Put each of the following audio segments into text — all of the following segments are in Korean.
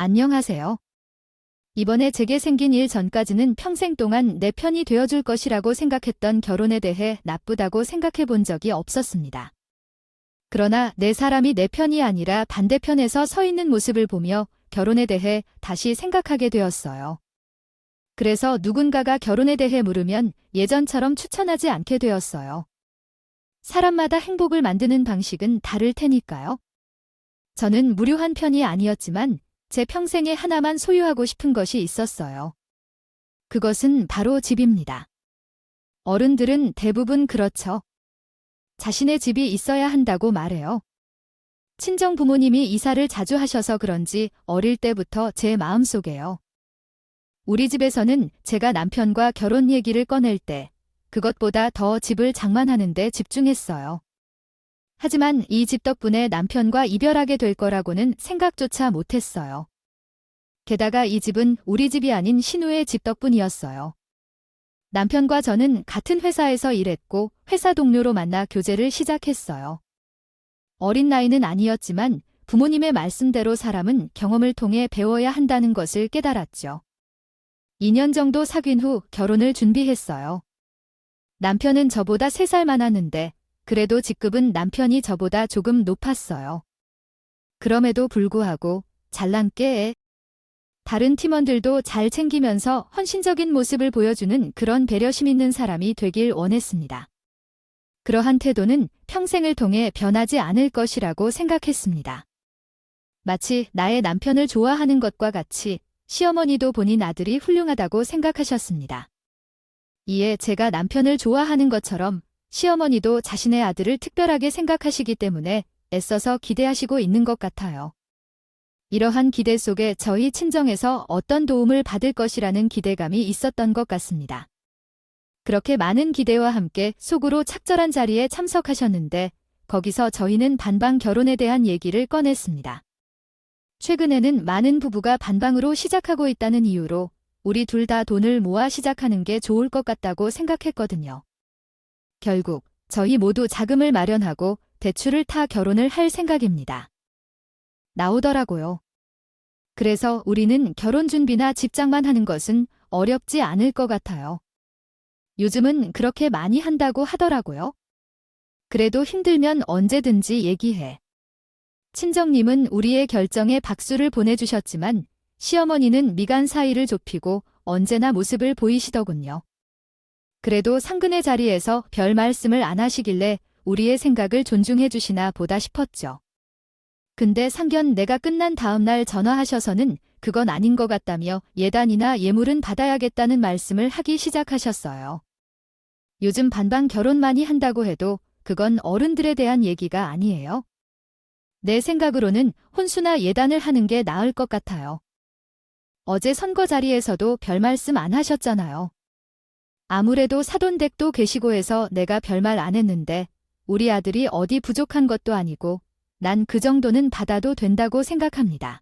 안녕하세요. 이번에 제게 생긴 일 전까지는 평생 동안 내 편이 되어줄 것이라고 생각했던 결혼에 대해 나쁘다고 생각해 본 적이 없었습니다. 그러나 내 사람이 내 편이 아니라 반대편에서 서 있는 모습을 보며 결혼에 대해 다시 생각하게 되었어요. 그래서 누군가가 결혼에 대해 물으면 예전처럼 추천하지 않게 되었어요. 사람마다 행복을 만드는 방식은 다를 테니까요. 저는 무료한 편이 아니었지만 제 평생에 하나만 소유하고 싶은 것이 있었어요. 그것은 바로 집입니다. 어른들은 대부분 그렇죠. 자신의 집이 있어야 한다고 말해요. 친정 부모님이 이사를 자주 하셔서 그런지 어릴 때부터 제 마음속에요. 우리 집에서는 제가 남편과 결혼 얘기를 꺼낼 때 그것보다 더 집을 장만하는 데 집중했어요. 하지만 이 집 덕분에 남편과 이별하게 될 거라고는 생각조차 못했어요. 게다가 이 집은 우리 집이 아닌 신우의 집 덕분이었어요. 남편과 저는 같은 회사에서 일했고 회사 동료로 만나 교제를 시작했어요. 어린 나이는 아니었지만 부모님의 말씀대로 사람은 경험을 통해 배워야 한다는 것을 깨달았죠. 2년 정도 사귄 후 결혼을 준비했어요. 남편은 저보다 3살 많았는데 그래도 직급은 남편이 저보다 조금 높았어요. 그럼에도 불구하고 잘난 게 다른 팀원들도 잘 챙기면서 헌신적인 모습을 보여주는 그런 배려심 있는 사람이 되길 원했습니다. 그러한 태도는 평생을 통해 변하지 않을 것이라고 생각했습니다. 마치 나의 남편을 좋아하는 것과 같이 시어머니도 본인 아들이 훌륭하다고 생각하셨습니다. 이에 제가 남편을 좋아하는 것처럼 시어머니도 자신의 아들을 특별하게 생각하시기 때문에 애써서 기대하시고 있는 것 같아요. 이러한 기대 속에 저희 친정에서 어떤 도움을 받을 것이라는 기대감이 있었던 것 같습니다. 그렇게 많은 기대와 함께 속으로 착절한 자리에 참석하셨는데 거기서 저희는 반방 결혼에 대한 얘기를 꺼냈습니다. 최근에는 많은 부부가 반방으로 시작하고 있다는 이유로 우리 둘 다 돈을 모아 시작하는 게 좋을 것 같다고 생각했거든요. 결국 저희 모두 자금을 마련하고 대출을 타 결혼을 할 생각입니다. 나오더라고요. 그래서 우리는 결혼 준비나 집장만 하는 것은 어렵지 않을 것 같아요. 요즘은 그렇게 많이 한다고 하더라고요. 그래도 힘들면 언제든지 얘기해. 친정님은 우리의 결정에 박수를 보내주셨지만 시어머니는 미간 사이를 좁히고 언제나 모습을 보이시더군요. 그래도 상근의 자리에서 별 말씀을 안 하시길래 우리의 생각을 존중해 주시나 보다 싶었죠. 근데 상견 내가 끝난 다음 날 전화하셔서는 그건 아닌 것 같다며 예단이나 예물은 받아야겠다는 말씀을 하기 시작하셨어요. 요즘 반방 결혼 많이 한다고 해도 그건 어른들에 대한 얘기가 아니에요. 내 생각으로는 혼수나 예단을 하는 게 나을 것 같아요. 어제 선거 자리에서도 별 말씀 안 하셨잖아요. 아무래도 사돈댁도 계시고 해서 내가 별말 안 했는데 우리 아들이 어디 부족한 것도 아니고 난 그 정도는 받아도 된다고 생각합니다.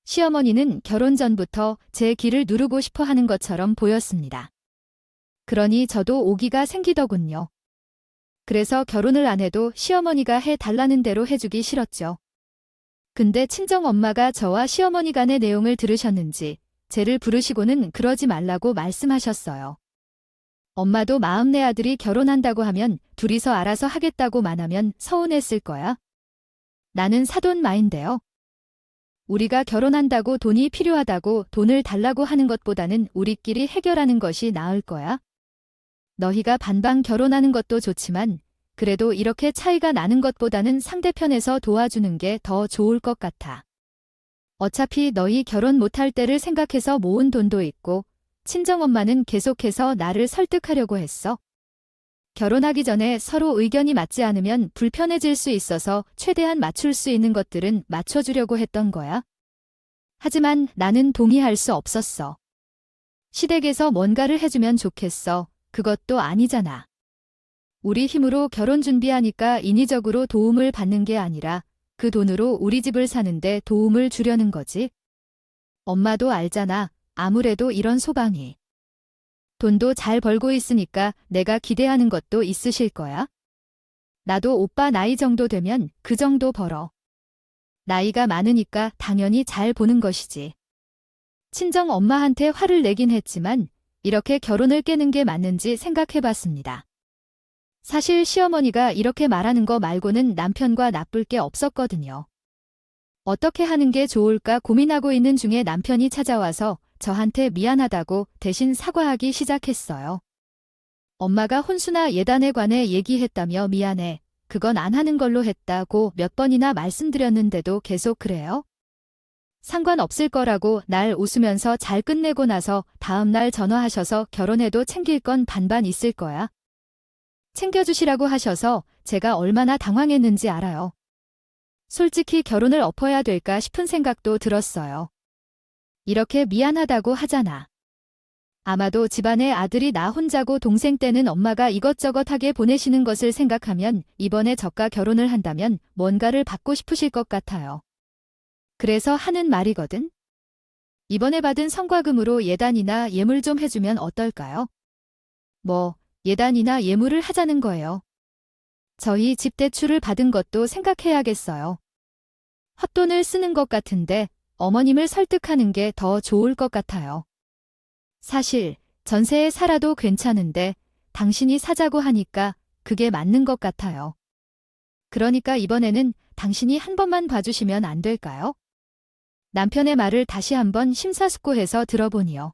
시어머니는 결혼 전부터 제 길을 누르고 싶어 하는 것처럼 보였습니다. 그러니 저도 오기가 생기더군요. 그래서 결혼을 안 해도 시어머니가 해달라는 대로 해주기 싫었죠. 근데 친정엄마가 저와 시어머니 간의 내용을 들으셨는지 쟤를 부르시고는 그러지 말라고 말씀하셨어요. 엄마도 마음 내 아들이 결혼한다고 하면 둘이서 알아서 하겠다고만 하면 서운했을 거야. 나는 사돈마인데요. 우리가 결혼한다고 돈이 필요하다고 돈을 달라고 하는 것보다는 우리끼리 해결하는 것이 나을 거야. 너희가 반방 결혼하는 것도 좋지만 그래도 이렇게 차이가 나는 것보다는 상대편에서 도와주는 게 더 좋을 것 같아. 어차피 너희 결혼 못할 때를 생각해서 모은 돈도 있고 친정엄마는 계속해서 나를 설득하려고 했어. 결혼하기 전에 서로 의견이 맞지 않으면 불편해질 수 있어서 최대한 맞출 수 있는 것들은 맞춰주려고 했던 거야. 하지만 나는 동의할 수 없었어. 시댁에서 뭔가를 해주면 좋겠어. 그것도 아니잖아. 우리 힘으로 결혼 준비하니까 인위적으로 도움을 받는 게 아니라 그 돈으로 우리 집을 사는데 도움을 주려는 거지. 엄마도 알잖아. 아무래도 이런 소방이. 돈도 잘 벌고 있으니까 내가 기대하는 것도 있으실 거야. 나도 오빠 나이 정도 되면 그 정도 벌어. 나이가 많으니까 당연히 잘 보는 것이지. 친정 엄마한테 화를 내긴 했지만 이렇게 결혼을 깨는 게 맞는지 생각해 봤습니다. 사실 시어머니가 이렇게 말하는 거 말고는 남편과 나쁠 게 없었거든요. 어떻게 하는 게 좋을까 고민하고 있는 중에 남편이 찾아와서 저한테 미안하다고 대신 사과하기 시작했어요. 엄마가 혼수나 예단에 관해 얘기했다며 미안해. 그건 안 하는 걸로 했다고 몇 번이나 말씀드렸는데도 계속 그래요? 상관없을 거라고 날 웃으면서 잘 끝내고 나서 다음날 전화하셔서 결혼해도 챙길 건 반반 있을 거야. 챙겨주시라고 하셔서 제가 얼마나 당황했는지 알아요. 솔직히 결혼을 엎어야 될까 싶은 생각도 들었어요. 이렇게 미안하다고 하잖아. 아마도 집안에 아들이 나 혼자고 동생 때는 엄마가 이것저것 하게 보내시는 것을 생각하면 이번에 저가 결혼을 한다면 뭔가를 받고 싶으실 것 같아요. 그래서 하는 말이거든. 이번에 받은 성과금으로 예단이나 예물 좀 해주면 어떨까요? 예단이나 예물을 하자는 거예요. 저희 집 대출을 받은 것도 생각해야겠어요. 헛돈을 쓰는 것 같은데 어머님을 설득하는 게 더 좋을 것 같아요. 사실 전세에 살아도 괜찮은데 당신이 사자고 하니까 그게 맞는 것 같아요. 그러니까 이번에는 당신이 한 번만 봐주시면 안 될까요? 남편의 말을 다시 한번 심사숙고해서 들어보니요.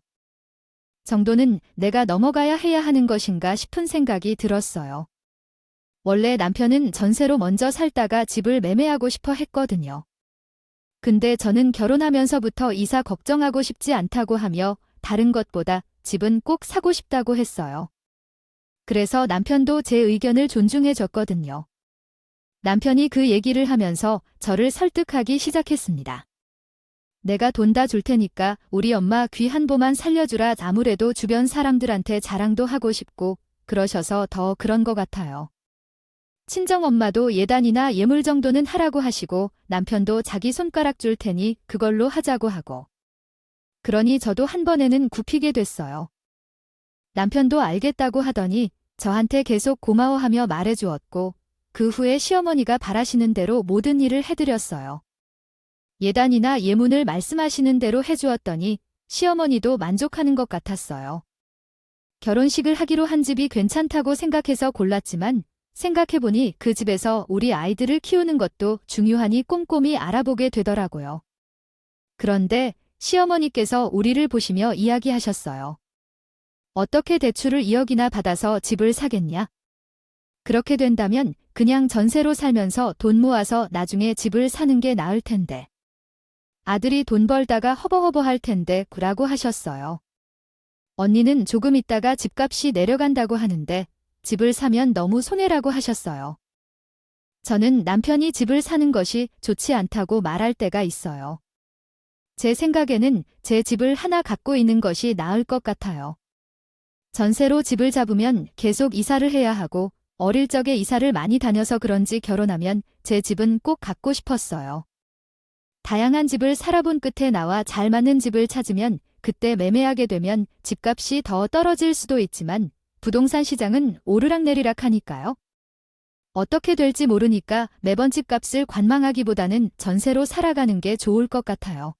정도는 내가 넘어가야 해야 하는 것인가 싶은 생각이 들었어요. 원래 남편은 전세로 먼저 살다가 집을 매매하고 싶어 했거든요. 근데 저는 결혼하면서부터 이사 걱정하고 싶지 않다고 하며 다른 것보다 집은 꼭 사고 싶다고 했어요. 그래서 남편도 제 의견을 존중해 줬거든요. 남편이 그 얘기를 하면서 저를 설득하기 시작했습니다. 내가 돈 다 줄 테니까 우리 엄마 귀 한 보만 살려주라. 아무래도 주변 사람들한테 자랑도 하고 싶고 그러셔서 더 그런 것 같아요. 친정엄마도 예단이나 예물 정도는 하라고 하시고 남편도 자기 손가락 줄 테니 그걸로 하자고 하고. 그러니 저도 한 번에는 굽히게 됐어요. 남편도 알겠다고 하더니 저한테 계속 고마워하며 말해주었고 그 후에 시어머니가 바라시는 대로 모든 일을 해드렸어요. 예단이나 예문을 말씀하시는 대로 해주었더니 시어머니도 만족하는 것 같았어요. 결혼식을 하기로 한 집이 괜찮다고 생각해서 골랐지만 생각해보니 그 집에서 우리 아이들을 키우는 것도 중요하니 꼼꼼히 알아보게 되더라고요. 그런데 시어머니께서 우리를 보시며 이야기하셨어요. 어떻게 대출을 2억이나 받아서 집을 사겠냐? 그렇게 된다면 그냥 전세로 살면서 돈 모아서 나중에 집을 사는 게 나을 텐데. 아들이 돈 벌다가 허버허버할 텐데 라고 하셨어요. 언니는 조금 있다가 집값이 내려간다고 하는데 집을 사면 너무 손해라고 하셨어요. 저는 남편이 집을 사는 것이 좋지 않다고 말할 때가 있어요. 제 생각에는 제 집을 하나 갖고 있는 것이 나을 것 같아요. 전세로 집을 잡으면 계속 이사를 해야 하고 어릴 적에 이사를 많이 다녀서 그런지 결혼하면 제 집은 꼭 갖고 싶었어요. 다양한 집을 살아본 끝에 나와 잘 맞는 집을 찾으면 그때 매매하게 되면 집값이 더 떨어질 수도 있지만 부동산 시장은 오르락내리락 하니까요. 어떻게 될지 모르니까 매번 집값을 관망하기보다는 전세로 살아가는 게 좋을 것 같아요.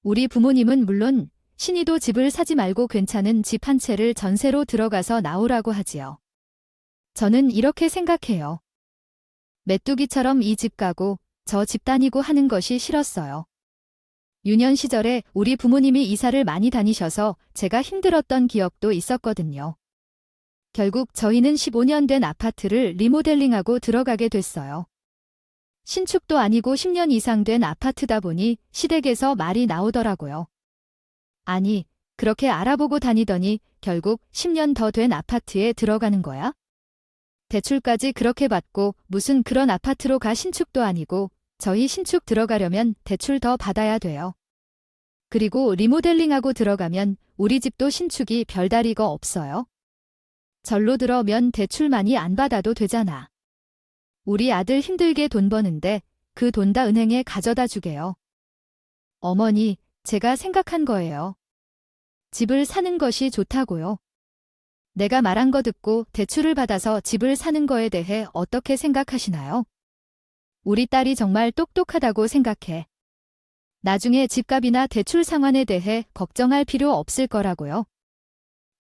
우리 부모님은 물론 신이도 집을 사지 말고 괜찮은 집 한 채를 전세로 들어가서 나오라고 하지요. 저는 이렇게 생각해요. 메뚜기처럼 이 집 가고 저 집 다니고 하는 것이 싫었어요. 유년 시절에 우리 부모님이 이사를 많이 다니셔서 제가 힘들었던 기억도 있었거든요. 결국 저희는 15년 된 아파트를 리모델링하고 들어가게 됐어요. 신축도 아니고 10년 이상 된 아파트다 보니 시댁에서 말이 나오더라고요. 아니, 그렇게 알아보고 다니더니 결국 10년 더 된 아파트에 들어가는 거야? 대출까지 그렇게 받고 무슨 그런 아파트로 가. 신축도 아니고 저희 신축 들어가려면 대출 더 받아야 돼요. 그리고 리모델링하고 들어가면 우리 집도 신축이 별다리가 없어요. 절로 들어면 대출 많이 안 받아도 되잖아. 우리 아들 힘들게 돈 버는데 그 돈 다 은행에 가져다 주게요. 어머니, 제가 생각한 거예요. 집을 사는 것이 좋다고요. 내가 말한 거 듣고 대출을 받아서 집을 사는 거에 대해 어떻게 생각하시나요? 우리 딸이 정말 똑똑하다고 생각해. 나중에 집값이나 대출 상환에 대해 걱정할 필요 없을 거라고요.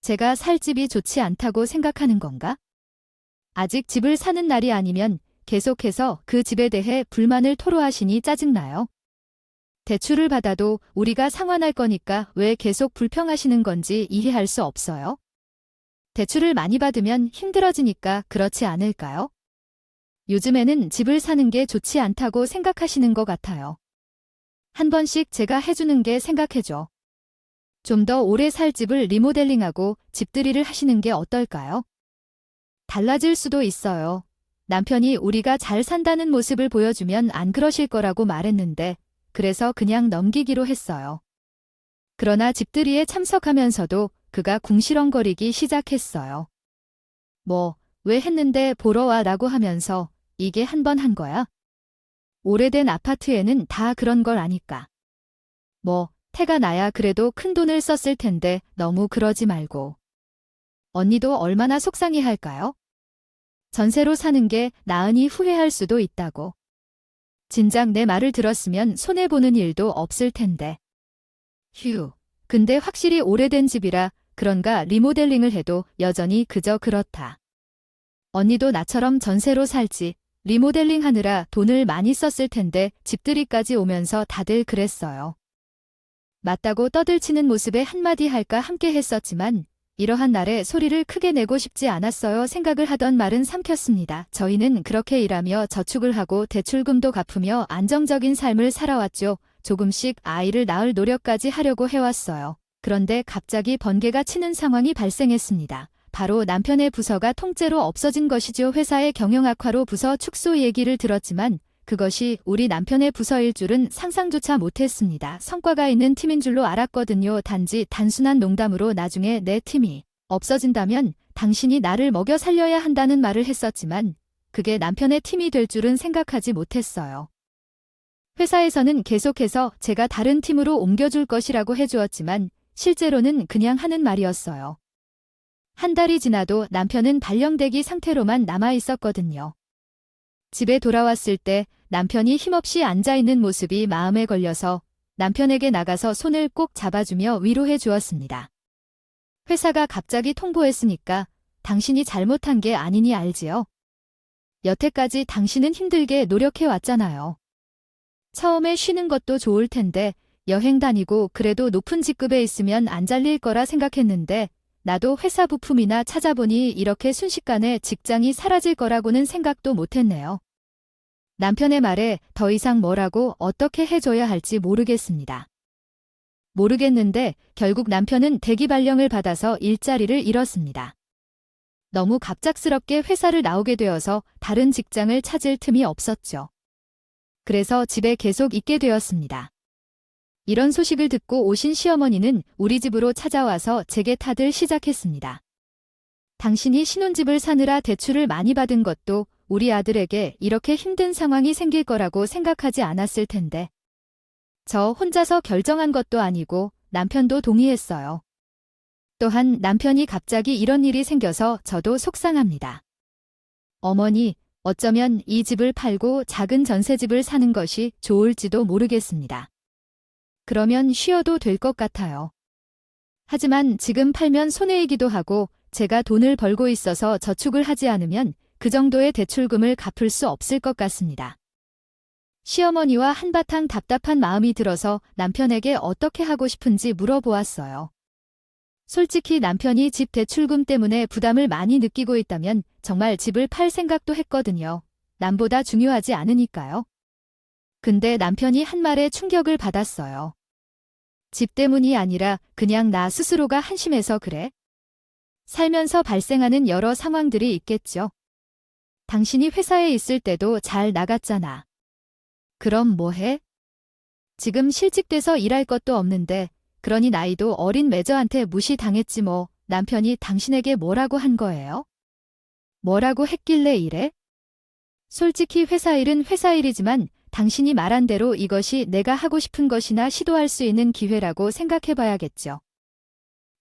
제가 살 집이 좋지 않다고 생각하는 건가? 아직 집을 사는 날이 아니면 계속해서 그 집에 대해 불만을 토로하시니 짜증나요. 대출을 받아도 우리가 상환할 거니까 왜 계속 불평하시는 건지 이해할 수 없어요. 대출을 많이 받으면 힘들어지니까 그렇지 않을까요? 요즘에는 집을 사는 게 좋지 않다고 생각하시는 것 같아요. 한 번씩 제가 해주는 게 생각해줘. 좀 더 오래 살 집을 리모델링하고 집들이를 하시는 게 어떨까요? 달라질 수도 있어요. 남편이 우리가 잘 산다는 모습을 보여주면 안 그러실 거라고 말했는데, 그래서 그냥 넘기기로 했어요. 그러나 집들이에 참석하면서도 그가 궁시렁거리기 시작했어요. 뭐, 왜 했는데 보러 와 라고 하면서 이게 한 번 한 거야? 오래된 아파트에는 다 그런 걸 아니까. 뭐, 태가 나야 그래도 큰 돈을 썼을 텐데 너무 그러지 말고. 언니도 얼마나 속상해 할까요? 전세로 사는 게 나으니 후회할 수도 있다고. 진작 내 말을 들었으면 손해보는 일도 없을 텐데. 휴, 근데 확실히 오래된 집이라 그런가 리모델링을 해도 여전히 그저 그렇다. 언니도 나처럼 전세로 살지 리모델링 하느라 돈을 많이 썼을 텐데 집들이까지 오면서 다들 그랬어요. 맞다고 떠들치는 모습에 한마디 할까 함께 했었지만 이러한 날에 소리를 크게 내고 싶지 않았어요. 생각을 하던 말은 삼켰습니다. 저희는 그렇게 일하며 저축을 하고 대출금도 갚으며 안정적인 삶을 살아왔죠. 조금씩 아이를 낳을 노력까지 하려고 해왔어요. 그런데 갑자기 번개가 치는 상황이 발생했습니다. 바로 남편의 부서가 통째로 없어진 것이죠. 회사의 경영 악화로 부서 축소 얘기를 들었지만 그것이 우리 남편의 부서일 줄은 상상조차 못했습니다. 성과가 있는 팀인 줄로 알았거든요. 단지 단순한 농담으로 나중에 내 팀이 없어진다면 당신이 나를 먹여 살려야 한다는 말을 했었지만 그게 남편의 팀이 될 줄은 생각하지 못했어요. 회사에서는 계속해서 제가 다른 팀으로 옮겨줄 것이라고 해주었지만 실제로는 그냥 하는 말이었어요. 한 달이 지나도 남편은 발령대기 상태로만 남아 있었거든요. 집에 돌아왔을 때 남편이 힘없이 앉아있는 모습이 마음에 걸려서 남편에게 나가서 손을 꼭 잡아주며 위로해 주었습니다. 회사가 갑자기 통보했으니까 당신이 잘못한 게 아니니 알지요? 여태까지 당신은 힘들게 노력해 왔잖아요. 처음에 쉬는 것도 좋을 텐데 여행 다니고 그래도 높은 직급에 있으면 안 잘릴 거라 생각했는데 나도 회사 부품이나 찾아보니 이렇게 순식간에 직장이 사라질 거라고는 생각도 못했네요. 남편의 말에 더 이상 뭐라고 어떻게 해줘야 할지 모르겠습니다. 모르겠는데 결국 남편은 대기 발령을 받아서 일자리를 잃었습니다. 너무 갑작스럽게 회사를 나오게 되어서 다른 직장을 찾을 틈이 없었죠. 그래서 집에 계속 있게 되었습니다. 이런 소식을 듣고 오신 시어머니는 우리 집으로 찾아와서 제게 탓을 시작했습니다. 당신이 신혼집을 사느라 대출을 많이 받은 것도 우리 아들에게 이렇게 힘든 상황이 생길 거라고 생각하지 않았을 텐데. 저 혼자서 결정한 것도 아니고 남편도 동의했어요. 또한 남편이 갑자기 이런 일이 생겨서 저도 속상합니다. 어머니, 어쩌면 이 집을 팔고 작은 전세집을 사는 것이 좋을지도 모르겠습니다. 그러면 쉬어도 될 것 같아요. 하지만 지금 팔면 손해이기도 하고 제가 돈을 벌고 있어서 저축을 하지 않으면 그 정도의 대출금을 갚을 수 없을 것 같습니다. 시어머니와 한바탕 답답한 마음이 들어서 남편에게 어떻게 하고 싶은지 물어보았어요. 솔직히 남편이 집 대출금 때문에 부담을 많이 느끼고 있다면 정말 집을 팔 생각도 했거든요. 남보다 중요하지 않으니까요. 근데 남편이 한 말에 충격을 받았어요. 집 때문이 아니라 그냥 나 스스로가 한심해서 그래? 살면서 발생하는 여러 상황들이 있겠죠. 당신이 회사에 있을 때도 잘 나갔잖아. 그럼 뭐해? 지금 실직돼서 일할 것도 없는데 그러니 나이도 어린 매저한테 무시당했지 뭐. 남편이 당신에게 뭐라고 한 거예요? 뭐라고 했길래 이래? 솔직히 회사 일은 회사 일이지만 당신이 말한 대로 이것이 내가 하고 싶은 것이나 시도할 수 있는 기회라고 생각해봐야겠죠.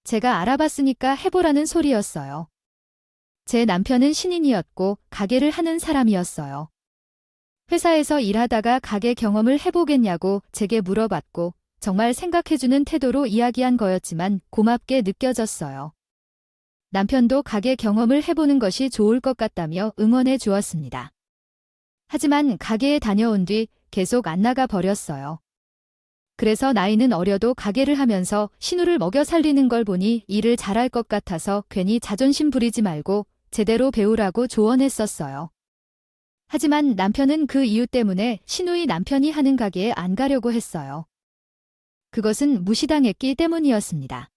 제가 알아봤으니까 해보라는 소리였어요. 제 남편은 신인이었고 가게를 하는 사람이었어요. 회사에서 일하다가 가게 경험을 해보겠냐고 제게 물어봤고 정말 생각해주는 태도로 이야기한 거였지만 고맙게 느껴졌어요. 남편도 가게 경험을 해보는 것이 좋을 것 같다며 응원해 주었습니다. 하지만 가게에 다녀온 뒤 계속 안 나가 버렸어요. 그래서 나이는 어려도 가게를 하면서 신우를 먹여 살리는 걸 보니 일을 잘할 것 같아서 괜히 자존심 부리지 말고 제대로 배우라고 조언했었어요. 하지만 남편은 그 이유 때문에 신우의 남편이 하는 가게에 안 가려고 했어요. 그것은 무시당했기 때문이었습니다.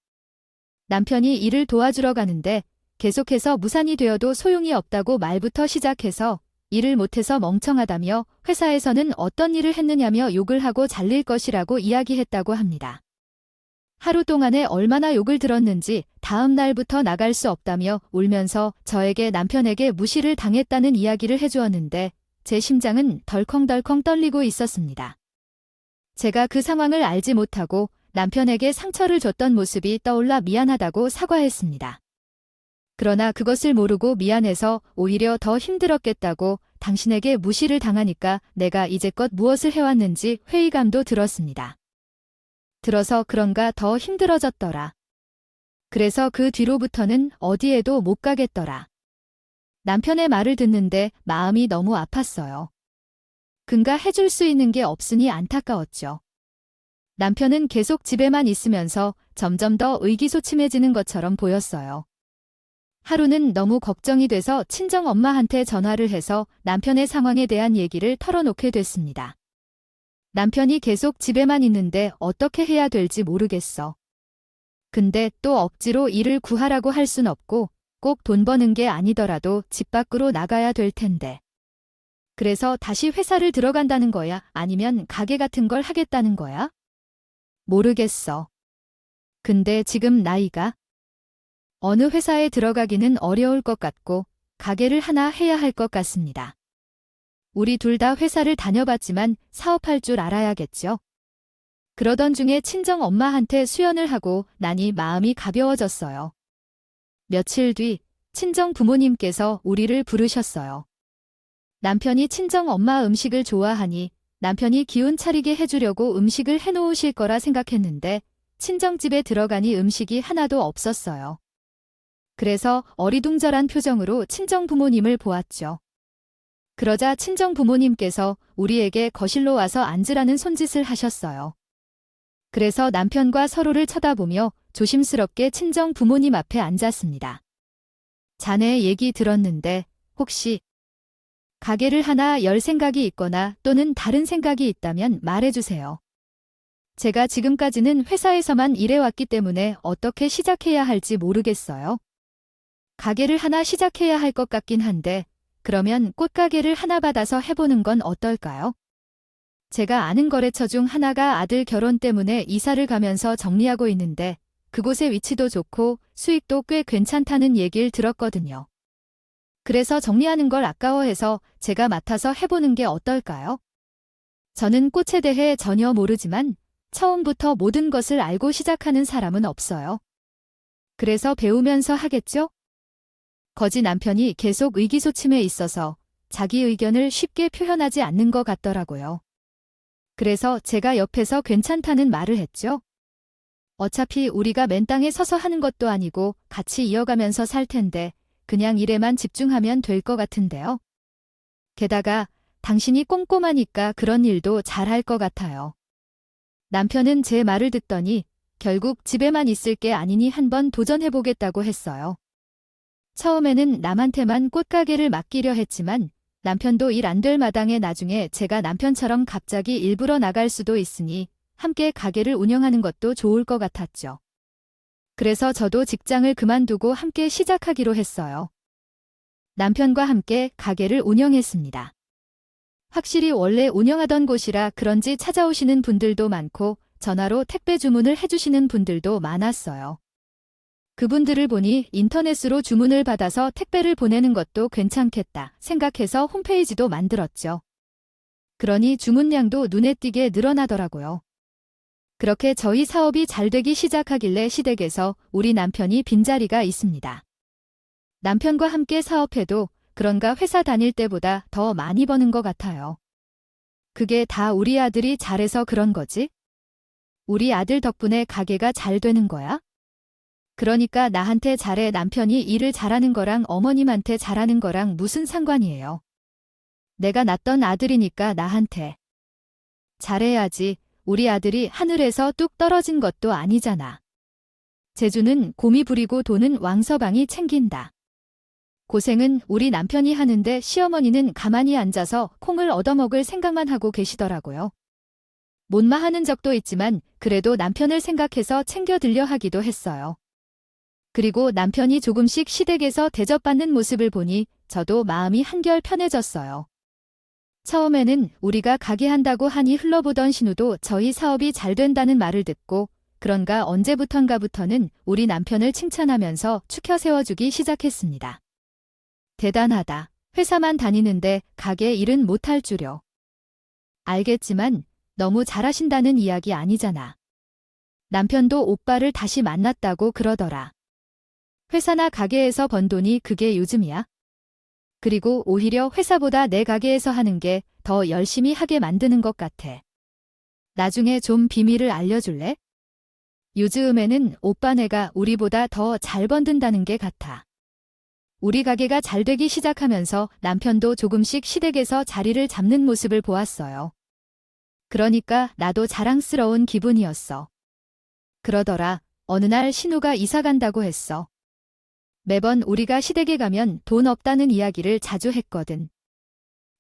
남편이 일을 도와주러 가는데 계속해서 무산이 되어도 소용이 없다고 말부터 시작해서 일을 못해서 멍청하다며 회사에서는 어떤 일을 했느냐며 욕을 하고 잘릴 것이라고 이야기했다고 합니다. 하루 동안에 얼마나 욕을 들었는지 다음 날부터 나갈 수 없다며 울면서 저에게 남편에게 무시를 당했다는 이야기를 해주었는데 제 심장은 덜컹덜컹 떨리고 있었습니다. 제가 그 상황을 알지 못하고 남편에게 상처를 줬던 모습이 떠올라 미안하다고 사과했습니다. 그러나 그것을 모르고 미안해서 오히려 더 힘들었겠다고 당신에게 무시를 당하니까 내가 이제껏 무엇을 해왔는지 회의감도 들었습니다. 들어서 그런가 더 힘들어졌더라. 그래서 그 뒤로부터는 어디에도 못 가겠더라. 남편의 말을 듣는데 마음이 너무 아팠어요. 근가 해줄 수 있는 게 없으니 안타까웠죠. 남편은 계속 집에만 있으면서 점점 더 의기소침해지는 것처럼 보였어요. 하루는 너무 걱정이 돼서 친정 엄마한테 전화를 해서 남편의 상황에 대한 얘기를 털어놓게 됐습니다. 남편이 계속 집에만 있는데 어떻게 해야 될지 모르겠어. 근데 또 억지로 일을 구하라고 할 순 없고 꼭 돈 버는 게 아니더라도 집 밖으로 나가야 될 텐데. 그래서 다시 회사를 들어간다는 거야? 아니면 가게 같은 걸 하겠다는 거야? 모르겠어. 근데 지금 나이가 어느 회사에 들어가기는 어려울 것 같고 가게를 하나 해야 할 것 같습니다. 우리 둘 다 회사를 다녀봤지만 사업할 줄 알아야겠죠. 그러던 중에 친정 엄마한테 수연을 하고 나니 마음이 가벼워졌어요. 며칠 뒤 친정 부모님께서 우리를 부르셨어요. 남편이 친정 엄마 음식을 좋아하니 남편이 기운 차리게 해주려고 음식을 해놓으실 거라 생각했는데 친정집에 들어가니 음식이 하나도 없었어요. 그래서 어리둥절한 표정으로 친정 부모님을 보았죠. 그러자 친정 부모님께서 우리에게 거실로 와서 앉으라는 손짓을 하셨어요. 그래서 남편과 서로를 쳐다보며 조심스럽게 친정 부모님 앞에 앉았습니다. 자네 얘기 들었는데 혹시 가게를 하나 열 생각이 있거나 또는 다른 생각이 있다면 말해주세요. 제가 지금까지는 회사에서만 일해왔기 때문에 어떻게 시작해야 할지 모르겠어요. 가게를 하나 시작해야 할 것 같긴 한데 그러면 꽃가게를 하나 받아서 해보는 건 어떨까요? 제가 아는 거래처 중 하나가 아들 결혼 때문에 이사를 가면서 정리하고 있는데 그곳의 위치도 좋고 수익도 꽤 괜찮다는 얘기를 들었거든요. 그래서 정리하는 걸 아까워해서 제가 맡아서 해보는 게 어떨까요? 저는 꽃에 대해 전혀 모르지만 처음부터 모든 것을 알고 시작하는 사람은 없어요. 그래서 배우면서 하겠죠? 거지 남편이 계속 의기소침해 있어서 자기 의견을 쉽게 표현하지 않는 것 같더라고요. 그래서 제가 옆에서 괜찮다는 말을 했죠. 어차피 우리가 맨 땅에 서서 하는 것도 아니고 같이 이어가면서 살 텐데 그냥 일에만 집중하면 될 것 같은데요. 게다가 당신이 꼼꼼하니까 그런 일도 잘할 것 같아요. 남편은 제 말을 듣더니 결국 집에만 있을 게 아니니 한번 도전해보겠다고 했어요. 처음에는 남한테만 꽃가게를 맡기려 했지만 남편도 일 안 될 마당에 나중에 제가 남편처럼 갑자기 일부러 나갈 수도 있으니 함께 가게를 운영하는 것도 좋을 것 같았죠. 그래서 저도 직장을 그만두고 함께 시작하기로 했어요. 남편과 함께 가게를 운영했습니다. 확실히 원래 운영하던 곳이라 그런지 찾아오시는 분들도 많고 전화로 택배 주문을 해주시는 분들도 많았어요. 그분들을 보니 인터넷으로 주문을 받아서 택배를 보내는 것도 괜찮겠다 생각해서 홈페이지도 만들었죠. 그러니 주문량도 눈에 띄게 늘어나더라고요. 그렇게 저희 사업이 잘 되기 시작하길래 시댁에서 우리 남편이 빈자리가 있습니다. 남편과 함께 사업해도 그런가 회사 다닐 때보다 더 많이 버는 것 같아요. 그게 다 우리 아들이 잘해서 그런 거지? 우리 아들 덕분에 가게가 잘 되는 거야? 그러니까 나한테 잘해 남편이 일을 잘하는 거랑 어머님한테 잘하는 거랑 무슨 상관이에요? 내가 낳던 아들이니까 나한테 잘해야지. 우리 아들이 하늘에서 뚝 떨어진 것도 아니잖아. 재주는 곰이 부리고 돈은 왕서방이 챙긴다. 고생은 우리 남편이 하는데 시어머니는 가만히 앉아서 콩을 얻어먹을 생각만 하고 계시더라고요. 못마하는 적도 있지만 그래도 남편을 생각해서 챙겨 들려 하기도 했어요. 그리고 남편이 조금씩 시댁에서 대접받는 모습을 보니 저도 마음이 한결 편해졌어요. 처음에는 우리가 가게 한다고 하니 흘러보던 신우도 저희 사업이 잘 된다는 말을 듣고 그런가 언제부턴가부터는 우리 남편을 칭찬하면서 추켜 세워주기 시작했습니다. 대단하다. 회사만 다니는데 가게 일은 못할 줄요. 알겠지만 너무 잘하신다는 이야기 아니잖아. 남편도 오빠를 다시 만났다고 그러더라. 회사나 가게에서 번 돈이 그게 요즘이야? 그리고 오히려 회사보다 내 가게에서 하는 게 더 열심히 하게 만드는 것 같아. 나중에 좀 비밀을 알려줄래? 요즘에는 오빠네가 우리보다 더 잘 번든다는 게 같아. 우리 가게가 잘 되기 시작하면서 남편도 조금씩 시댁에서 자리를 잡는 모습을 보았어요. 그러니까 나도 자랑스러운 기분이었어. 그러더라. 어느 날 신우가 이사 간다고 했어. 매번 우리가 시댁에 가면 돈 없다는 이야기를 자주 했거든.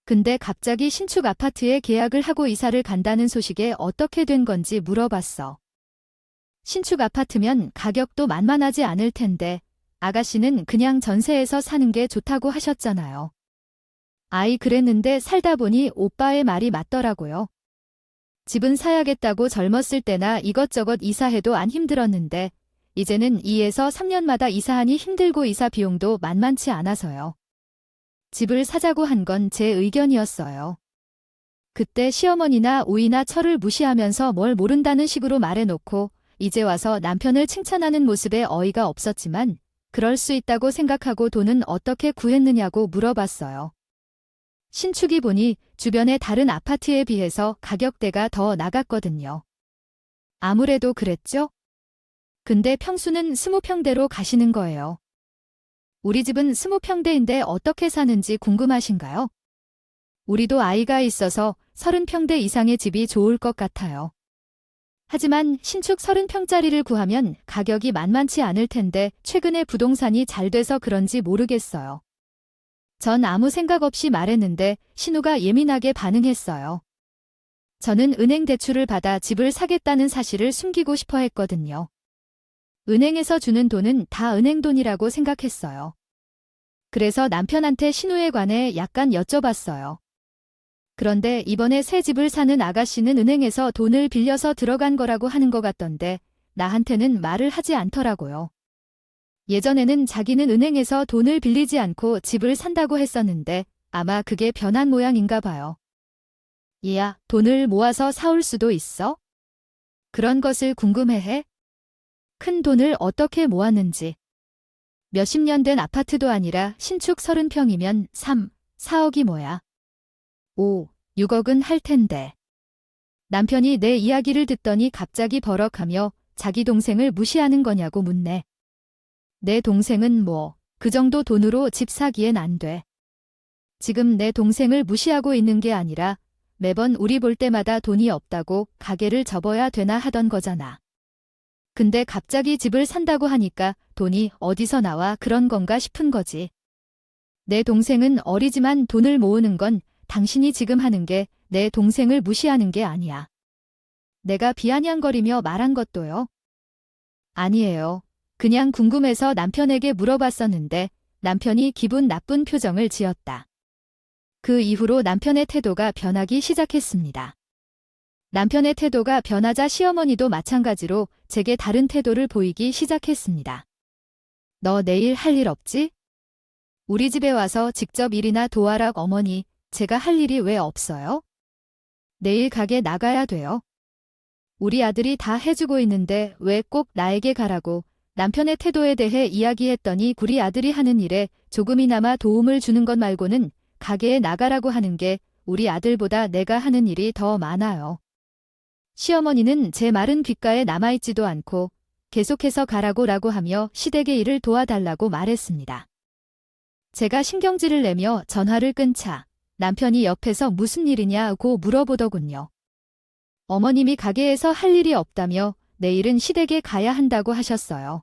근데 갑자기 신축 아파트에 계약을 하고 이사를 간다는 소식에 어떻게 된 건지 물어봤어. 신축 아파트면 가격도 만만하지 않을 텐데 아가씨는 그냥 전세에서 사는 게 좋다고 하셨잖아요. 아이 그랬는데 살다 보니 오빠의 말이 맞더라고요. 집은 사야겠다고 젊었을 때나 이것저것 이사해도 안 힘들었는데 이제는 2에서 3년마다 이사하니 힘들고 이사 비용도 만만치 않아서요. 집을 사자고 한 건 제 의견이었어요. 그때 시어머니나 오이나 철을 무시하면서 뭘 모른다는 식으로 말해놓고 이제 와서 남편을 칭찬하는 모습에 어이가 없었지만 그럴 수 있다고 생각하고 돈은 어떻게 구했느냐고 물어봤어요. 신축이 보니 주변의 다른 아파트에 비해서 가격대가 더 나갔거든요. 아무래도 그랬죠? 근데 평수는 20평대로 가시는 거예요. 우리 집은 20평대인데 어떻게 사는지 궁금하신가요? 우리도 아이가 있어서 30평대 이상의 집이 좋을 것 같아요. 하지만 신축 30평짜리를 구하면 가격이 만만치 않을 텐데 최근에 부동산이 잘 돼서 그런지 모르겠어요. 전 아무 생각 없이 말했는데 신우가 예민하게 반응했어요. 저는 은행 대출을 받아 집을 사겠다는 사실을 숨기고 싶어 했거든요. 은행에서 주는 돈은 다 은행 돈이라고 생각했어요. 그래서 남편한테 신우에 관해 약간 여쭤봤어요. 그런데 이번에 새 집을 사는 아가씨는 은행에서 돈을 빌려서 들어간 거라고 하는 것 같던데 나한테는 말을 하지 않더라고요. 예전에는 자기는 은행에서 돈을 빌리지 않고 집을 산다고 했었는데 아마 그게 변한 모양인가 봐요. 얘야, 돈을 모아서 사올 수도 있어? 그런 것을 궁금해해? 큰 돈을 어떻게 모았는지. 몇십 년 된 아파트도 아니라 신축 30평이면 3, 4억이 뭐야. 5, 6억은 할 텐데. 남편이 내 이야기를 듣더니 갑자기 버럭하며 자기 동생을 무시하는 거냐고 묻네. 내 동생은 뭐, 그 정도 돈으로 집 사기엔 안 돼. 지금 내 동생을 무시하고 있는 게 아니라 매번 우리 볼 때마다 돈이 없다고 가게를 접어야 되나 하던 거잖아. 근데 갑자기 집을 산다고 하니까 돈이 어디서 나와 그런 건가 싶은 거지. 내 동생은 어리지만 돈을 모으는 건 당신이 지금 하는 게 내 동생을 무시하는 게 아니야. 내가 비아냥거리며 말한 것도요. 아니에요. 그냥 궁금해서 남편에게 물어봤었는데 남편이 기분 나쁜 표정을 지었다. 그 이후로 남편의 태도가 변하기 시작했습니다. 남편의 태도가 변하자 시어머니도 마찬가지로 제게 다른 태도를 보이기 시작했습니다. 너 내일 할 일 없지? 우리 집에 와서 직접 일이나 도와라. 어머니, 제가 할 일이 왜 없어요? 내일 가게 나가야 돼요. 우리 아들이 다 해주고 있는데 왜 꼭 나에게 가라고. 남편의 태도에 대해 이야기했더니 우리 아들이 하는 일에 조금이나마 도움을 주는 것 말고는 가게에 나가라고 하는 게 우리 아들보다 내가 하는 일이 더 많아요. 시어머니는 제 마른 귓가에 남아있지도 않고 계속해서 가라고라고 하며 시댁의 일을 도와달라고 말했습니다. 제가 신경질을 내며 전화를 끊자 남편이 옆에서 무슨 일이냐고 물어보더군요. 어머님이 가게에서 할 일이 없다며 내일은 시댁에 가야 한다고 하셨어요.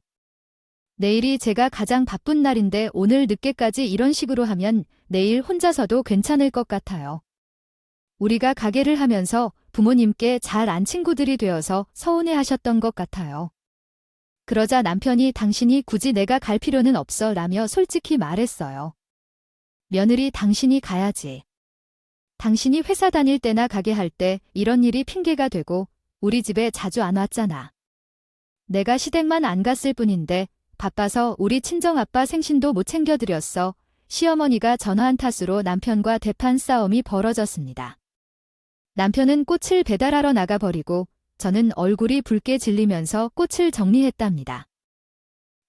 내일이 제가 가장 바쁜 날인데 오늘 늦게까지 이런 식으로 하면 내일 혼자서도 괜찮을 것 같아요. 우리가 가게를 하면서 부모님께 잘 안 친구들이 되어서 서운해 하셨던 것 같아요. 그러자 남편이 당신이 굳이 내가 갈 필요는 없어 라며 솔직히 말했어요. 며느리 당신이 가야지. 당신이 회사 다닐 때나 가게 할 때 이런 일이 핑계가 되고 우리 집에 자주 안 왔잖아. 내가 시댁만 안 갔을 뿐인데 바빠서 우리 친정아빠 생신도 못 챙겨드렸어. 시어머니가 전화한 탓으로 남편과 대판 싸움이 벌어졌습니다. 남편은 꽃을 배달하러 나가버리고 저는 얼굴이 붉게 질리면서 꽃을 정리했답니다.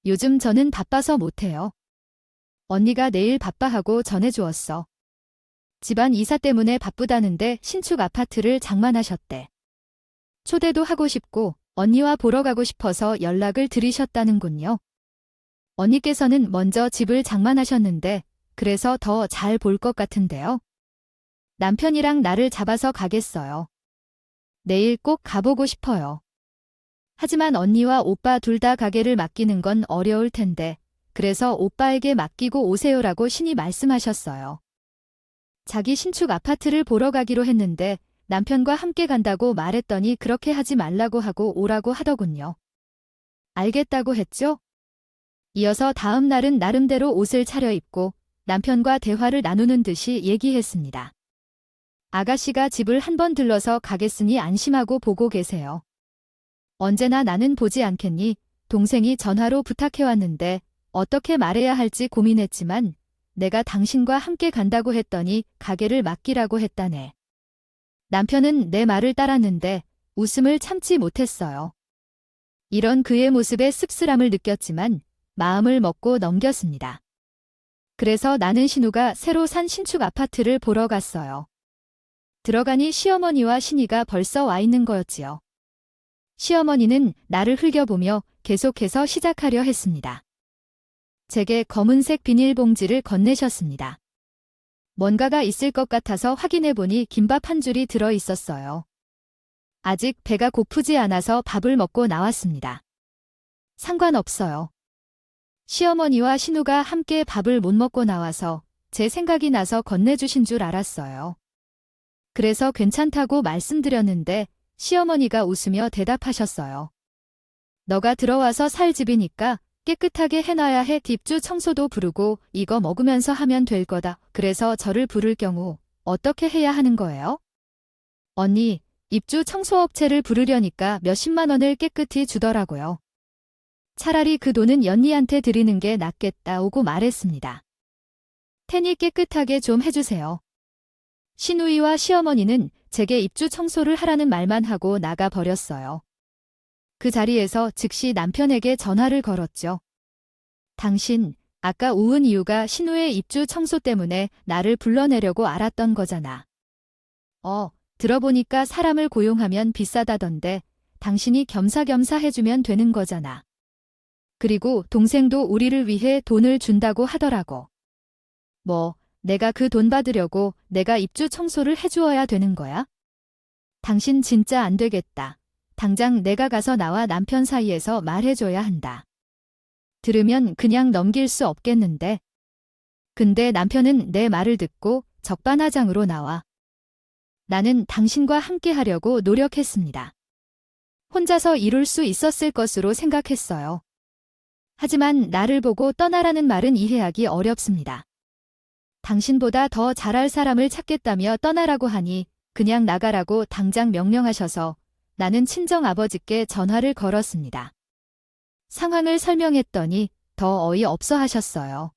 요즘 저는 바빠서 못해요. 언니가 내일 바빠하고 전해주었어. 집안 이사 때문에 바쁘다는데 신축 아파트를 장만하셨대. 초대도 하고 싶고 언니와 보러 가고 싶어서 연락을 드리셨다는군요. 언니께서는 먼저 집을 장만하셨는데 그래서 더 잘 볼 것 같은데요. 남편이랑 나를 잡아서 가겠어요. 내일 꼭 가보고 싶어요. 하지만 언니와 오빠 둘 다 가게를 맡기는 건 어려울 텐데 그래서 오빠에게 맡기고 오세요라고 신이 말씀하셨어요. 자기 신축 아파트를 보러 가기로 했는데 남편과 함께 간다고 말했더니 그렇게 하지 말라고 하고 오라고 하더군요. 알겠다고 했죠? 이어서 다음 날은 나름대로 옷을 차려입고 남편과 대화를 나누는 듯이 얘기했습니다. 아가씨가 집을 한번 들러서 가겠으니 안심하고 보고 계세요. 언제나 나는 보지 않겠니? 동생이 전화로 부탁해왔는데 어떻게 말해야 할지 고민했지만 내가 당신과 함께 간다고 했더니 가게를 맡기라고 했다네. 남편은 내 말을 따랐는데 웃음을 참지 못했어요. 이런 그의 모습에 씁쓸함을 느꼈지만 마음을 먹고 넘겼습니다. 그래서 나는 신우가 새로 산 신축 아파트를 보러 갔어요. 들어가니 시어머니와 신이가 벌써 와 있는 거였지요. 시어머니는 나를 흘겨보며 계속해서 시작하려 했습니다. 제게 검은색 비닐봉지를 건네셨습니다. 뭔가가 있을 것 같아서 확인해보니 김밥 한 줄이 들어 있었어요. 아직 배가 고프지 않아서 밥을 먹고 나왔습니다. 상관없어요. 시어머니와 신우가 함께 밥을 못 먹고 나와서 제 생각이 나서 건네주신 줄 알았어요. 그래서 괜찮다고 말씀드렸는데 시어머니가 웃으며 대답하셨어요. 너가 들어와서 살 집이니까 깨끗하게 해놔야 해. 뒷주 청소도 부르고 이거 먹으면서 하면 될 거다. 그래서 저를 부를 경우 어떻게 해야 하는 거예요? 언니, 입주 청소업체를 부르려니까 몇십만 원을 깨끗이 주더라고요. 차라리 그 돈은 연니한테 드리는 게 낫겠다고 말했습니다. 테니 깨끗하게 좀 해주세요. 시누이와 시어머니는 제게 입주 청소를 하라는 말만 하고 나가 버렸어요. 그 자리에서 즉시 남편에게 전화를 걸었죠. 당신, 아까 우은 이유가 신우의 입주 청소 때문에 나를 불러내려고 알았던 거잖아. 들어보니까 사람을 고용하면 비싸다던데 당신이 겸사겸사 해주면 되는 거잖아. 그리고 동생도 우리를 위해 돈을 준다고 하더라고. 내가 그 돈 받으려고 내가 입주 청소를 해주어야 되는 거야? 당신 진짜 안 되겠다. 당장 내가 가서 나와 남편 사이에서 말해줘야 한다. 들으면 그냥 넘길 수 없겠는데. 근데 남편은 내 말을 듣고 적반하장으로 나와. 나는 당신과 함께 하려고 노력했습니다. 혼자서 이룰 수 있었을 것으로 생각했어요. 하지만 나를 보고 떠나라는 말은 이해하기 어렵습니다. 당신보다 더 잘할 사람을 찾겠다며 떠나라고 하니 그냥 나가라고 당장 명령하셔서 나는 친정아버지께 전화를 걸었습니다. 상황을 설명했더니 더 어이없어 하셨어요.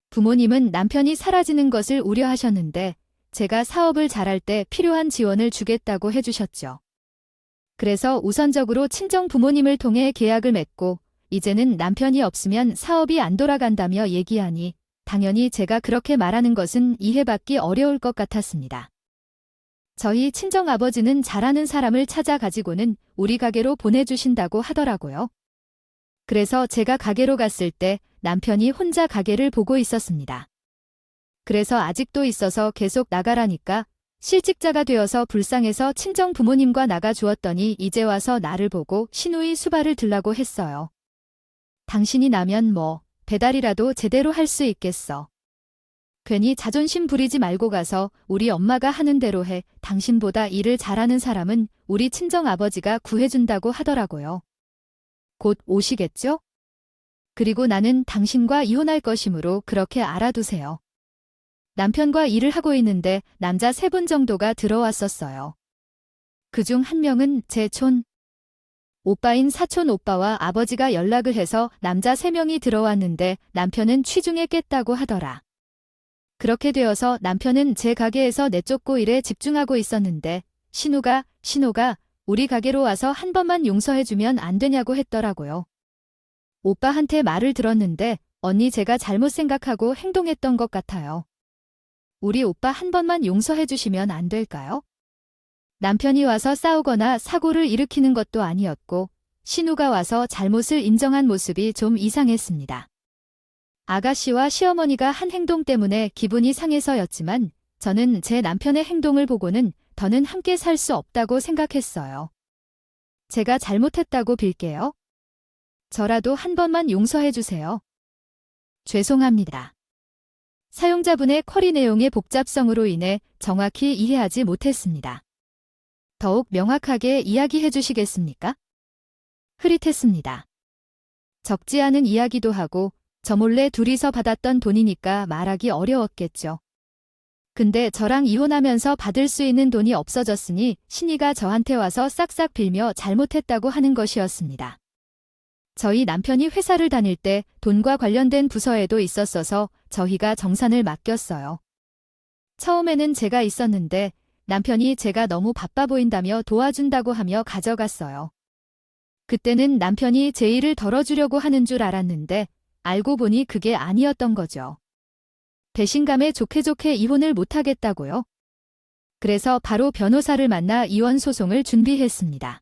부모님은 남편이 사라지는 것을 우려하셨는데 제가 사업을 잘할 때 필요한 지원을 주겠다고 해주셨죠. 그래서 우선적으로 친정 부모님을 통해 계약을 맺고 이제는 남편이 없으면 사업이 안 돌아간다며 얘기하니 당연히 제가 그렇게 말하는 것은 이해받기 어려울 것 같았습니다. 저희 친정아버지는 잘하는 사람을 찾아 가지고는 우리 가게로 보내주신다고 하더라고요. 그래서 제가 가게로 갔을 때 남편이 혼자 가게를 보고 있었습니다. 그래서 아직도 있어서 계속 나가라니까 실직자가 되어서 불쌍해서 친정 부모님과 나가 주었더니 이제 와서 나를 보고 시누이 수발을 들라고 했어요. 당신이 나면 뭐 배달이라도 제대로 할 수 있겠어. 괜히 자존심 부리지 말고 가서 우리 엄마가 하는 대로 해. 당신보다 일을 잘하는 사람은 우리 친정아버지가 구해준다고 하더라고요. 곧 오시겠죠? 그리고 나는 당신과 이혼할 것이므로 그렇게 알아두세요. 남편과 일을 하고 있는데 남자 3분 정도가 들어왔었어요. 그중 한 명은 제 오빠인 사촌 오빠와 아버지가 연락을 해서 남자 3명이 들어왔는데 남편은 취중에 깼다고 하더라. 그렇게 되어서 남편은 제 가게에서 내쫓고 일에 집중하고 있었는데 신우가 우리 가게로 와서 한 번만 용서해주면 안 되냐고 했더라고요. 오빠한테 말을 들었는데 언니 제가 잘못 생각하고 행동했던 것 같아요. 우리 오빠 한 번만 용서해주시면 안 될까요? 남편이 와서 싸우거나 사고를 일으키는 것도 아니었고 신우가 와서 잘못을 인정한 모습이 좀 이상했습니다. 아가씨와 시어머니가 한 행동 때문에 기분이 상해서였지만 저는 제 남편의 행동을 보고는 더는 함께 살 수 없다고 생각했어요. 제가 잘못했다고 빌게요. 저라도 한 번만 용서해주세요. 죄송합니다. 사용자분의 쿼리 내용의 복잡성으로 인해 정확히 이해하지 못했습니다. 더욱 명확하게 이야기해 주시겠습니까? 흐릿했습니다. 적지 않은 이야기도 하고 저 몰래 둘이서 받았던 돈이니까 말하기 어려웠겠죠. 근데 저랑 이혼하면서 받을 수 있는 돈이 없어졌으니 신이가 저한테 와서 싹싹 빌며 잘못했다고 하는 것이었습니다. 저희 남편이 회사를 다닐 때 돈과 관련된 부서에도 있었어서 저희가 정산을 맡겼어요. 처음에는 제가 있었는데 남편이 제가 너무 바빠 보인다며 도와준다고 하며 가져갔어요. 그때는 남편이 제 일을 덜어주려고 하는 줄 알았는데 알고 보니 그게 아니었던 거죠. 배신감에 좋게 이혼을 못하겠다고요. 그래서 바로 변호사를 만나 이혼 소송을 준비했습니다.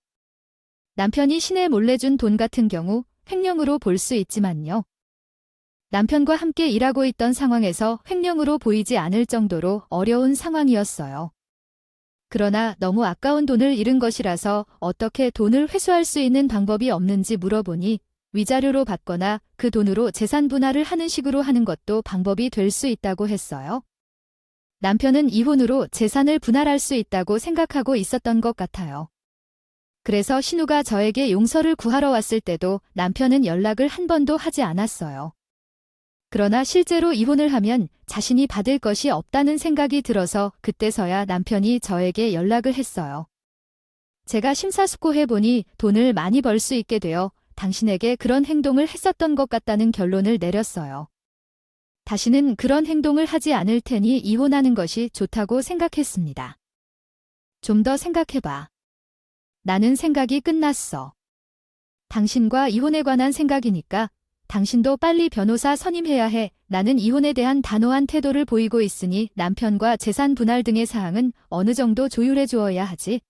남편이 신에 몰래 준 돈 같은 경우 횡령으로 볼 수 있지만요. 남편과 함께 일하고 있던 상황에서 횡령으로 보이지 않을 정도로 어려운 상황이었어요. 그러나 너무 아까운 돈을 잃은 것이라서 어떻게 돈을 회수할 수 있는 방법이 없는지 물어보니 위자료로 받거나 그 돈으로 재산 분할을 하는 식으로 하는 것도 방법이 될 수 있다고 했어요. 남편은 이혼으로 재산을 분할할 수 있다고 생각하고 있었던 것 같아요. 그래서 신우가 저에게 용서를 구하러 왔을 때도 남편은 연락을 한 번도 하지 않았어요. 그러나 실제로 이혼을 하면 자신이 받을 것이 없다는 생각이 들어서 그때서야 남편이 저에게 연락을 했어요. 제가 심사숙고해보니 돈을 많이 벌 수 있게 되어 당신에게 그런 행동을 했었던 것 같다는 결론을 내렸어요. 다시는 그런 행동을 하지 않을 테니 이혼하는 것이 좋다고 생각했습니다. 좀 더 생각해봐. 나는 생각이 끝났어. 당신과 이혼에 관한 생각이니까 당신도 빨리 변호사 선임해야 해. 나는 이혼에 대한 단호한 태도를 보이고 있으니 남편과 재산 분할 등의 사항은 어느 정도 조율해 주어야 하지.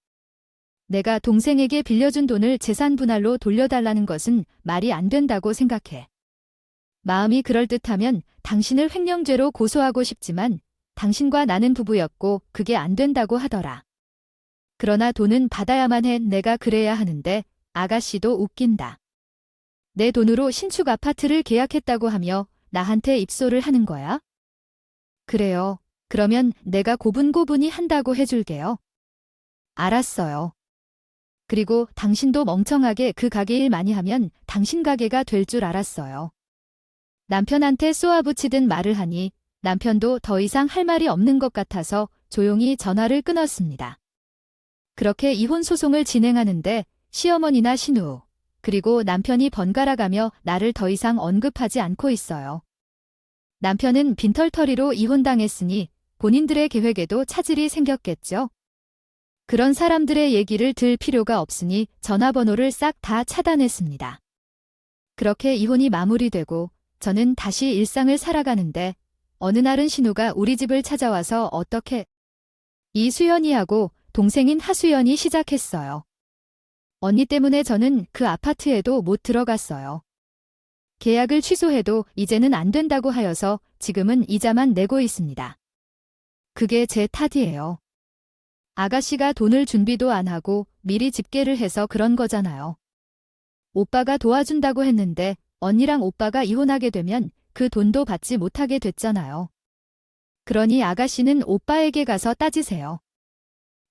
내가 동생에게 빌려준 돈을 재산 분할로 돌려달라는 것은 말이 안 된다고 생각해. 마음이 그럴듯하면 당신을 횡령죄로 고소하고 싶지만 당신과 나는 부부였고 그게 안 된다고 하더라. 그러나 돈은 받아야만 해. 내가 그래야 하는데 아가씨도 웃긴다. 내 돈으로 신축 아파트를 계약했다고 하며 나한테 입소를 하는 거야? 그래요. 그러면 내가 고분고분히 한다고 해줄게요. 알았어요. 그리고 당신도 멍청하게 그 가게 일 많이 하면 당신 가게가 될 줄 알았어요. 남편한테 쏘아붙이듯 말을 하니 남편도 더 이상 할 말이 없는 것 같아서 조용히 전화를 끊었습니다. 그렇게 이혼 소송을 진행하는데 시어머니나 신우, 그리고 남편이 번갈아가며 나를 더 이상 언급하지 않고 있어요. 남편은 빈털터리로 이혼당했으니 본인들의 계획에도 차질이 생겼겠죠. 그런 사람들의 얘기를 들 필요가 없으니 전화번호를 싹 다 차단했습니다. 그렇게 이혼이 마무리되고 저는 다시 일상을 살아가는데 어느 날은 신우가 우리 집을 찾아와서 어떻게 이수연이하고 동생인 하수연이 시작했어요. 언니 때문에 저는 그 아파트에도 못 들어갔어요. 계약을 취소해도 이제는 안 된다고 하여서 지금은 이자만 내고 있습니다. 그게 제 탓이에요. 아가씨가 돈을 준비도 안 하고 미리 집계를 해서 그런 거잖아요. 오빠가 도와준다고 했는데 언니랑 오빠가 이혼하게 되면 그 돈도 받지 못하게 됐잖아요. 그러니 아가씨는 오빠에게 가서 따지세요.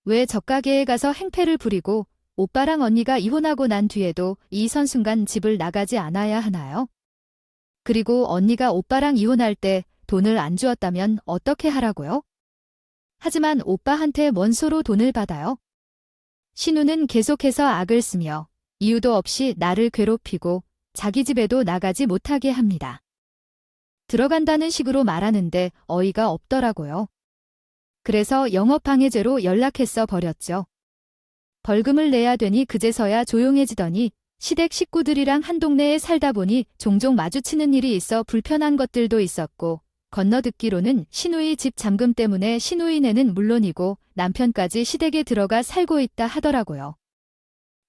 왜 젖가게에 가서 행패를 부리고 오빠랑 언니가 이혼하고 난 뒤에도 이 선순간 집을 나가지 않아야 하나요? 그리고 언니가 오빠랑 이혼할 때 돈을 안 주었다면 어떻게 하라고요? 하지만 오빠한테 원소로 돈을 받아요. 신우는 계속해서 악을 쓰며 이유도 없이 나를 괴롭히고 자기 집에도 나가지 못하게 합니다. 들어간다는 식으로 말하는데 어이가 없더라고요. 그래서 영업방해죄로 연락했어 버렸죠. 벌금을 내야 되니 그제서야 조용해지더니 시댁 식구들이랑 한 동네에 살다 보니 종종 마주치는 일이 있어 불편한 것들도 있었고 건너듣기로는 신우이 집 잠금 때문에 신우이네는 물론이고 남편까지 시댁에 들어가 살고 있다 하더라고요.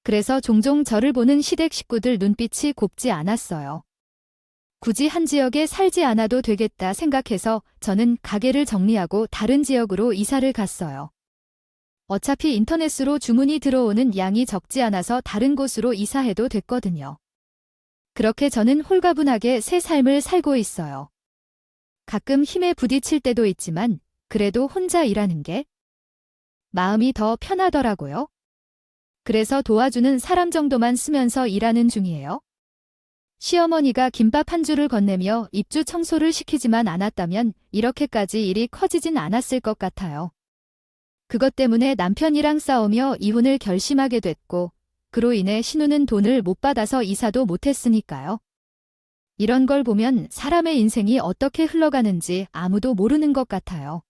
그래서 종종 저를 보는 시댁 식구들 눈빛이 곱지 않았어요. 굳이 한 지역에 살지 않아도 되겠다 생각해서 저는 가게를 정리하고 다른 지역으로 이사를 갔어요. 어차피 인터넷으로 주문이 들어오는 양이 적지 않아서 다른 곳으로 이사해도 됐거든요. 그렇게 저는 홀가분하게 새 삶을 살고 있어요. 가끔 힘에 부딪힐 때도 있지만 그래도 혼자 일하는 게 마음이 더 편하더라고요. 그래서 도와주는 사람 정도만 쓰면서 일하는 중이에요. 시어머니가 김밥 한 줄을 건네며 입주 청소를 시키지만 않았다면 이렇게까지 일이 커지진 않았을 것 같아요. 그것 때문에 남편이랑 싸우며 이혼을 결심하게 됐고 그로 인해 신우는 돈을 못 받아서 이사도 못했으니까요. 이런 걸 보면 사람의 인생이 어떻게 흘러가는지 아무도 모르는 것 같아요.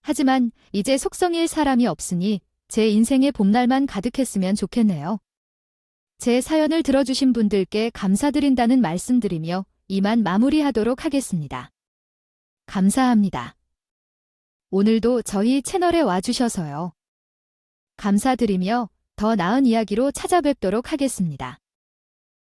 하지만 이제 속성일 사람이 없으니 제 인생의 봄날만 가득했으면 좋겠네요. 제 사연을 들어주신 분들께 감사드린다는 말씀드리며 이만 마무리하도록 하겠습니다. 감사합니다. 오늘도 저희 채널에 와주셔서요. 감사드리며 더 나은 이야기로 찾아뵙도록 하겠습니다.